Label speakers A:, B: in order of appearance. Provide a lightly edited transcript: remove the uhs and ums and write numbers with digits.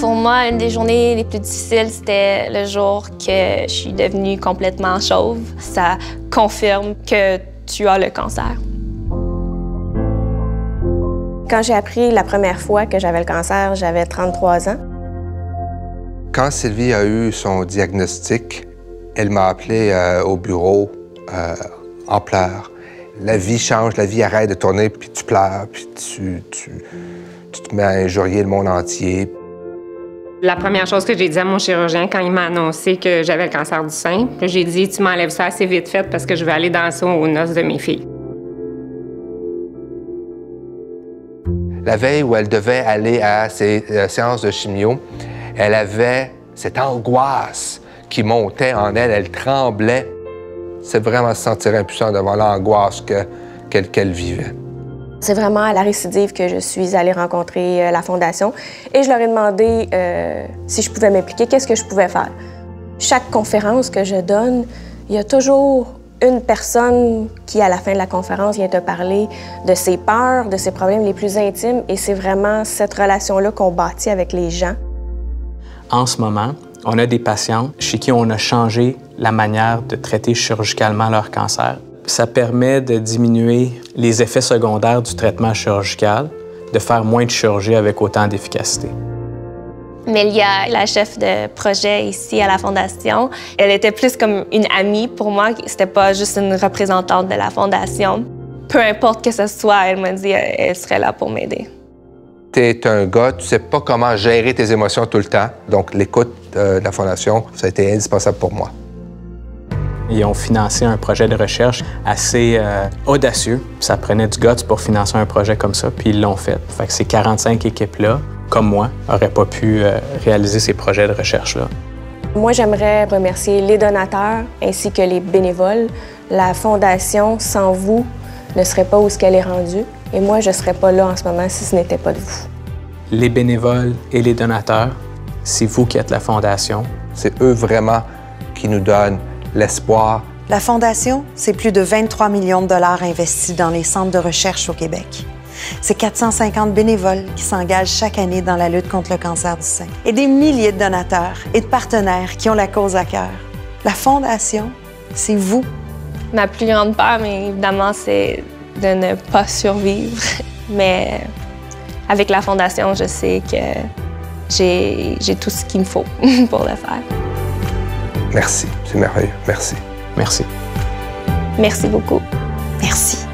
A: Pour moi, une des journées les plus difficiles, c'était le jour que je suis devenue complètement chauve. Ça confirme que tu as le cancer.
B: Quand j'ai appris la première fois que j'avais le cancer, j'avais 33 ans.
C: Quand Sylvie a eu son diagnostic, elle m'a appelé au bureau en pleurs. La vie change, la vie arrête de tourner, puis tu pleures, puis tu te mets à injurier le monde entier.
D: La première chose que j'ai dit à mon chirurgien quand il m'a annoncé que j'avais le cancer du sein, j'ai dit « Tu m'enlèves ça assez vite fait parce que je vais aller danser aux noces de mes filles. »
C: La veille où elle devait aller à ses séances de chimio, elle avait cette angoisse qui montait en elle, elle tremblait. C'est vraiment se sentir impuissant devant l'angoisse qu'elle vivait.
B: C'est vraiment à la récidive que je suis allée rencontrer la Fondation et je leur ai demandé si je pouvais m'impliquer, qu'est-ce que je pouvais faire. Chaque conférence que je donne, il y a toujours une personne qui, à la fin de la conférence, vient te parler de ses peurs, de ses problèmes les plus intimes et c'est vraiment cette relation-là qu'on bâtit avec les gens.
E: En ce moment, on a des patients chez qui on a changé la manière de traiter chirurgicalement leur cancer. Ça permet de diminuer les effets secondaires du traitement chirurgical, de faire moins de chirurgie avec autant d'efficacité.
A: Mélia, la chef de projet ici à la Fondation, elle était plus comme une amie pour moi. C'était pas juste une représentante de la Fondation. Peu importe que ce soit, elle m'a dit qu'elle serait là pour m'aider.
C: T'es un gars, tu sais pas comment gérer tes émotions tout le temps. Donc, l'écoute de la Fondation, ça a été indispensable pour moi.
E: Ils ont financé un projet de recherche assez audacieux. Ça prenait du guts pour financer un projet comme ça, puis ils l'ont fait. Fait que ces 45 équipes-là, comme moi, n'auraient pas pu réaliser ces projets de recherche-là.
B: Moi, j'aimerais remercier les donateurs ainsi que les bénévoles. La Fondation, sans vous, ne serait pas où ce qu'elle est rendue. Et moi, je ne serais pas là en ce moment si ce n'était pas de vous.
E: Les bénévoles et les donateurs, c'est vous qui êtes la Fondation.
C: C'est eux vraiment qui nous donnent l'espoir.
F: La Fondation, c'est plus de 23 millions de dollars investis dans les centres de recherche au Québec. C'est 450 bénévoles qui s'engagent chaque année dans la lutte contre le cancer du sein. Et des milliers de donateurs et de partenaires qui ont la cause à cœur. La Fondation, c'est vous.
A: Ma plus grande peur, mais évidemment, c'est de ne pas survivre. Mais avec la Fondation, je sais que j'ai tout ce qu'il me faut pour le faire.
C: Merci, c'est merveilleux. Merci.
E: Merci.
A: Merci beaucoup.
F: Merci.